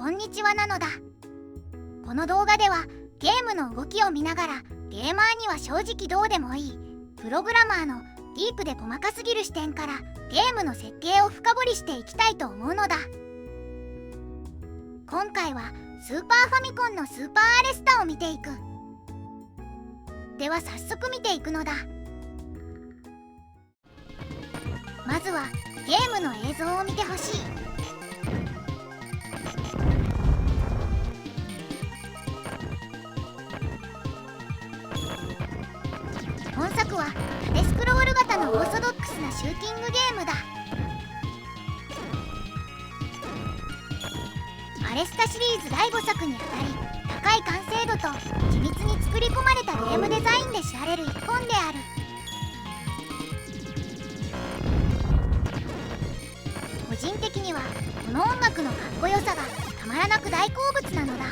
こんにちはなのだ。この動画ではゲームの動きを見ながらゲーマーには正直どうでもいいプログラマーのディープで細かすぎる視点からゲームの設計を深掘りしていきたいと思うのだ。今回はスーパーファミコンのスーパーアレスタを見ていく。では早速見ていくのだ。まずはゲームの映像を見てほしい。本作は縦スクロール型のオーソドックスなシューティングゲームだ。アレスタシリーズ第5作にあたり、高い完成度と緻密に作り込まれたゲームデザインで知られる一本である。個人的にはこの音楽のかっこよさがたまらなく大好物なのだ。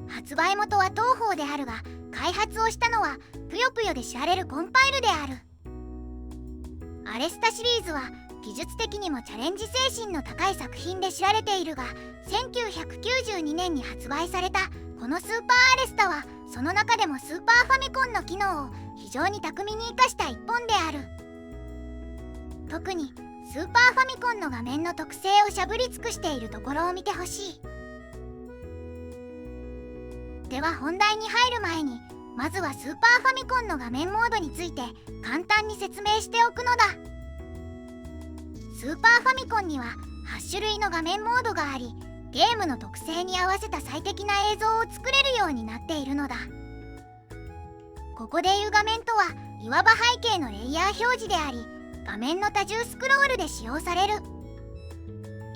発売元は東宝であるが、開発をしたのはぷよぷよで知られるコンパイルである。アレスタシリーズは技術的にもチャレンジ精神の高い作品で知られているが、1992年に発売されたこのスーパーアレスタはその中でもスーパーファミコンの機能を非常に巧みに生かした一本である。特にスーパーファミコンの画面の特性をしゃぶり尽くしているところを見てほしい。では本題に入る前に、まずはスーパーファミコンの画面モードについて簡単に説明しておくのだ。スーパーファミコンには8種類の画面モードがあり、ゲームの特性に合わせた最適な映像を作れるようになっているのだ。ここでいう画面とは、いわば背景のレイヤー表示であり、画面の多重スクロールで使用される。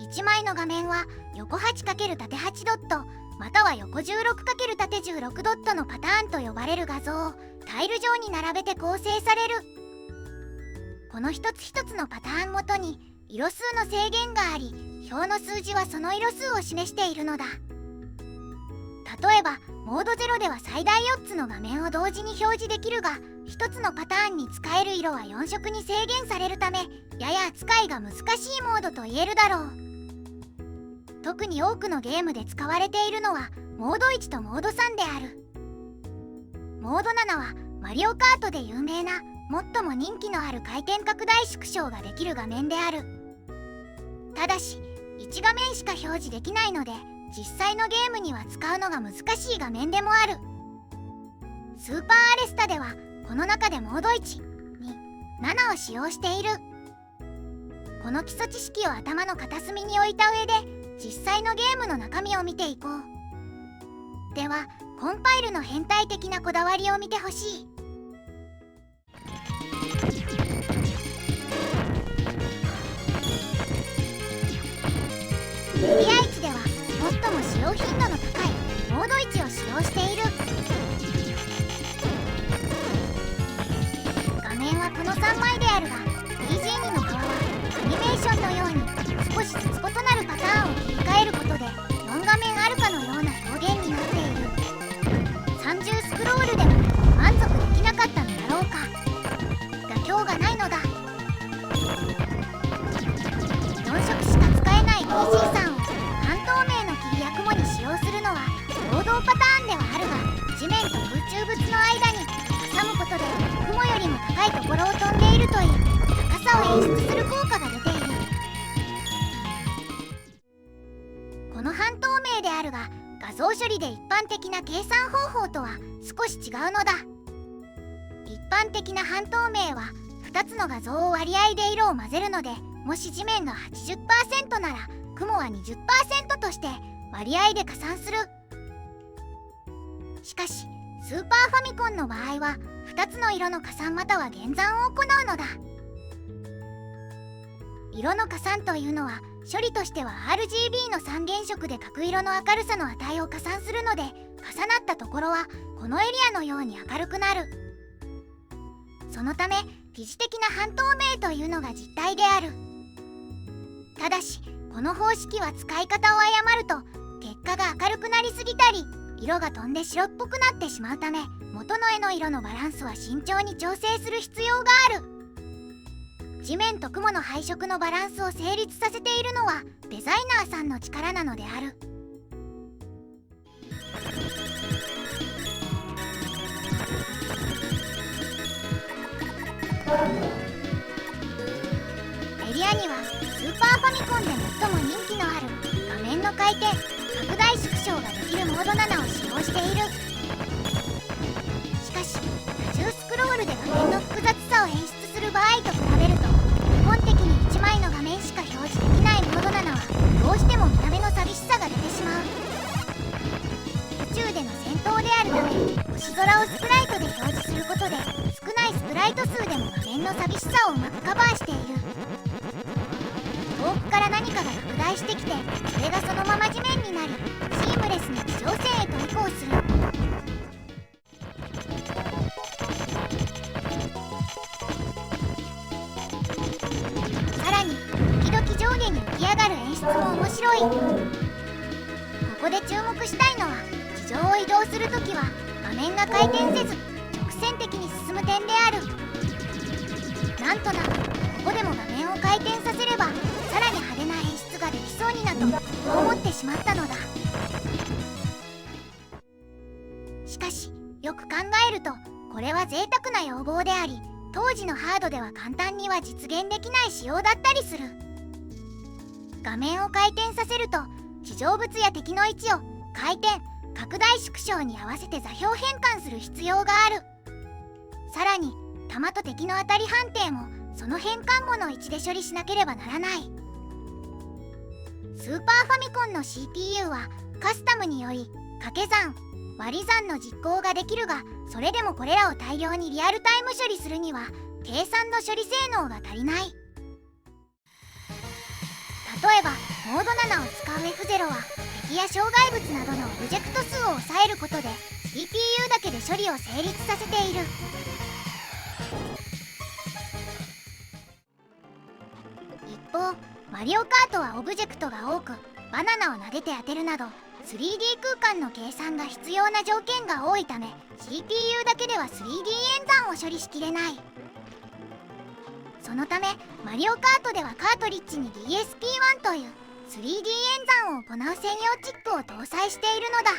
1枚の画面は横 8× 縦8ドットまたは横 16× 縦16ドットのパターンと呼ばれる画像をタイル上に並べて構成される。この一つ一つのパターンごとに色数の制限があり、表の数字はその色数を示しているのだ。例えばモード0では最大4つの画面を同時に表示できるが、1つのパターンに使える色は4色に制限されるため、やや扱いが難しいモードと言えるだろう。特に多くのゲームで使われているのはモード1とモード3である。モード7はマリオカートで有名な最も人気のある回転拡大縮小ができる画面である。ただし1画面しか表示できないので、実際のゲームには使うのが難しい画面でもある。スーパーアレスタではこの中でモード1、2、7を使用している。この基礎知識を頭の片隅に置いた上で実際のゲームの中身を見ていこう。ではコンパイルの変態的なこだわりを見てほしい。DPI値では最も使用頻度の高いモード1を使用している。画面はこの3枚であるが、 BG2 の側はアニメーションのように少しずつ異なるパターンを切り替えることで4画面あるかのような表現になっている。30スクロールでも満足できなかったのだろうか。妥協がないのだ。4色しか使えない BG3 を半透明の切りや雲に使用するのは王道パターンではあるが、地面と空中物の間に挟むことで雲よりも高いところを飛んでいるという高さを演出する効果が出ている。この半透明であるが、画像処理で一般的な計算方法とは少し違うのだ。一般的な半透明は2つの画像を割合で色を混ぜるので、もし地面が 80% なら雲は 20% として割合で加算する。しかしスーパーファミコンの場合は2つの色の加算または減算を行うのだ。色の加算というのは処理としては RGB の3原色で各色の明るさの値を加算するので、重なったところはこのエリアのように明るくなる。そのため疑似的な半透明というのが実態である。ただしこの方式は使い方を誤ると結果が明るくなりすぎたり色が飛んで白っぽくなってしまうため、元の絵の色のバランスは慎重に調整する必要がある。地面と雲の配色のバランスを成立させているのはデザイナーさんの力なのである。エリアにはスーパーファミコンで最も人気のある画面の回転・拡大縮小ができるモード7を使用している。しかし多重スクロールで画面の複雑さを演出する場合と比べると、基本的に1枚の画面しか表示できないモード7はどうしても見た目の寂しさが出てしまう。宇宙での戦闘であるため、星空をスプライトで表示することで少ないスプライト数でも画面の寂しさをうまくカバーしている。遠くから何かが拡大してきて、それがそのまま地面になり、シームレスに地上線へと移行する。さらに時々上下に浮き上がる演出も面白い。ここで注目したいのは、地上を移動するときは画面が回転せず直線的に進む点である。なんとなくここでも画面を回転させればさらに派手な演出ができそうになと思ってしまったのだ。しかしよく考えると、これは贅沢な要望であり、当時のハードでは簡単には実現できない仕様だったりする。画面を回転させると地上物や敵の位置を回転・拡大縮小に合わせて座標変換する必要がある。さらに弾と敵の当たり判定もその変換後の位置で処理しなければならない。スーパーファミコンの CPU はカスタムにより掛け算・割り算の実行ができるが、それでもこれらを大量にリアルタイム処理するには計算の処理性能が足りない。例えばモード7を使う F0 は敵や障害物などのオブジェクト数を抑えることで CPU だけで処理を成立させている。一方マリオカートはオブジェクトが多く、バナナを撫でて当てるなど 3D 空間の計算が必要な条件が多いため、 CPU だけでは 3D 演算を処理しきれない。そのためマリオカートではカートリッジに DSP-1 という 3D 演算を行う専用チップを搭載しているのだ。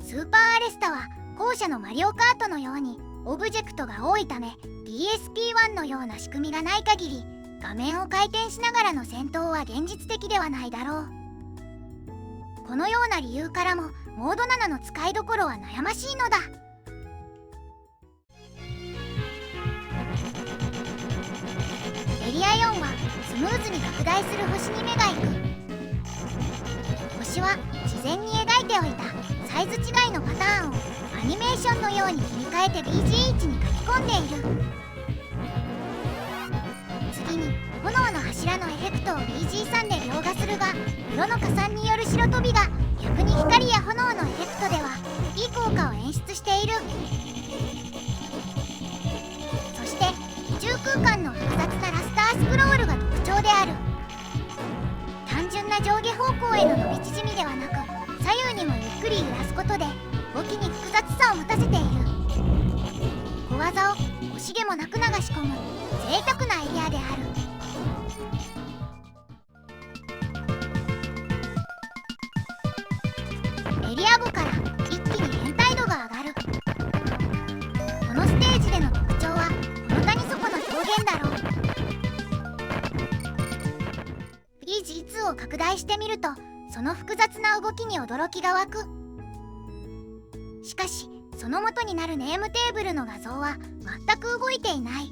スーパーアレスタは後者のマリオカートのようにオブジェクトが多いため、 DSP-1 のような仕組みがない限り画面を回転しながらの戦闘は現実的ではないだろう。このような理由からもモード7の使いどころは悩ましいのだ。エリア4はスムーズに拡大する星に目が行く。星は事前に描いておいたサイズ違いのパターンをアニメーションのように切り替えて BG1 に書き込んでいる。次に炎の柱のエフェクトを BG3 で描画するが、色の加算による白飛びが逆に光や炎のエフェクトではいい効果を演出している。そして宇宙空間の複雑なラスタースクロールが特徴である。単純な上下方向への伸び縮みではなく、左右にもゆっくり揺らすことで動きに複雑さを持たせている。小技を惜しげもなく流し込む贅沢なエリアである。エリア5から一気に変態度が上がる。このステージでの特徴はこの谷底の表現だろう。BG2 を拡大してみると、その複雑な動きに驚きが湧く。しかしその元になるネームテーブルの画像は全く動いていない。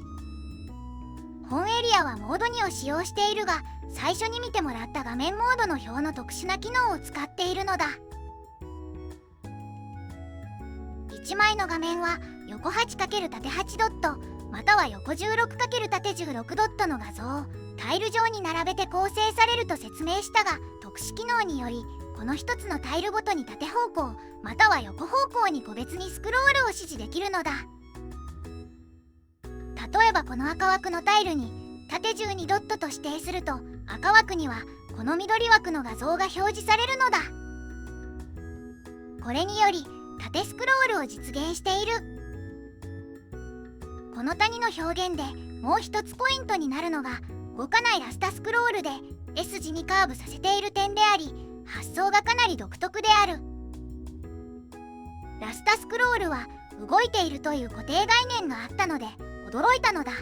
本エリアはモード2を使用しているが、最初に見てもらった画面モードの表の特殊な機能を使っているのだ。1枚の画面は横 8× 縦8ドットまたは横 16× 縦16ドットの画像をタイル上に並べて構成されると説明したが、特殊機能によりこの一つのタイルごとに縦方向または横方向に個別にスクロールを指示できるのだ。例えばこの赤枠のタイルに縦12ドットと指定すると、赤枠にはこの緑枠の画像が表示されるのだ。これにより縦スクロールを実現している。ここの谷の表現でもう一つポイントになるのが、動かないラスタスクロールで S 字にカーブさせている点であり、発想がかなり独特である。ラスタスクロールは動いているという固定概念があったので驚いたのだ。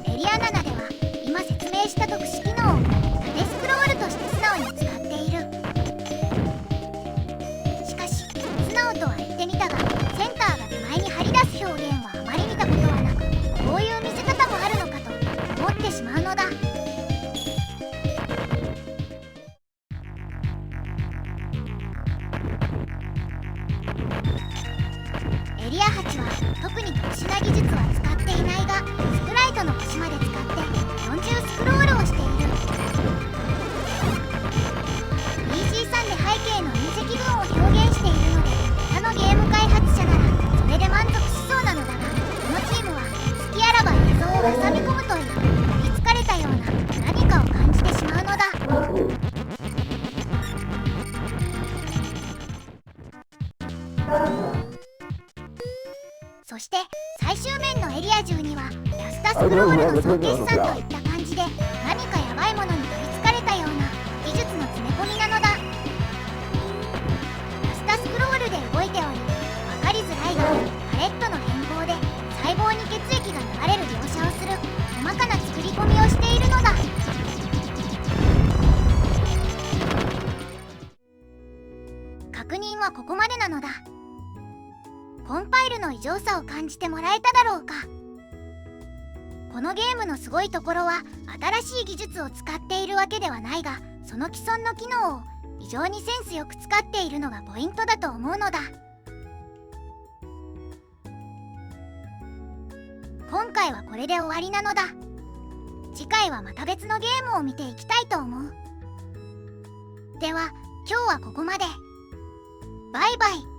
エリア7では今説明した特殊機能を縦スクロールとして素直に使っている。しかし素直とは言ってみたが、センターが手前に張り出す表現はあまり見たことはなく、こういう見せ方もあるのかと思ってしまうのだ。エリア8は特に特殊な技術は使っていないが、スプライトの星まで使って40スクロールをしている。 EG3 で背景の隕石群を表現しているので、他のゲーム開発者ならそれで満足しそうなのだが、このチームは好きあらば映像を挟み込むという取りつかれたような何かを感じてしまうのだ。そして最終面のエリア12はラスタスクロールの総決算といった感じで、何かヤバいものに取りつかれたような技術の詰め込みなのだ。ラスタスクロールで動いており分かりづらいが、パレットの変更で細胞に血液が流れる描写をする細かな作り込みをしているのだ。確認はここまでなのだ。コンパイルの異常さを感じてもらえただろうか。このゲームのすごいところは、新しい技術を使っているわけではないが、その既存の機能を非常にセンスよく使っているのがポイントだと思うのだ。今回はこれで終わりなのだ。次回はまた別のゲームを見ていきたいと思う。では今日はここまで。バイバイ。